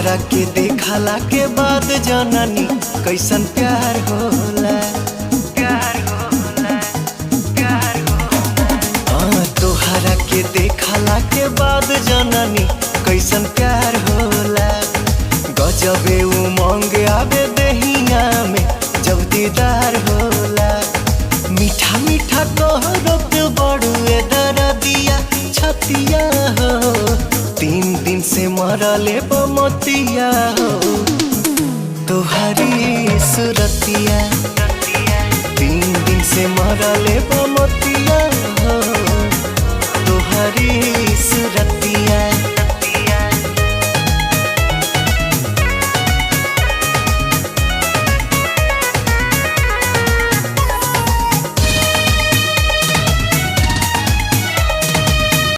तोहरा के देखला के बाद जननी कैसन प्यार होला। तोहरा के देखला के बाद जननी कैसन प्यार होला। गजबे उमंग आवे दहिया में जब दीदार होला। मीठा मीठा कहरत बड़ुए दरदिया छतिया हो। 3 दिन से मरले बमतिया हो तोहरी सुरतिया। 3 दिन से मरले बमतिया हो तोहरी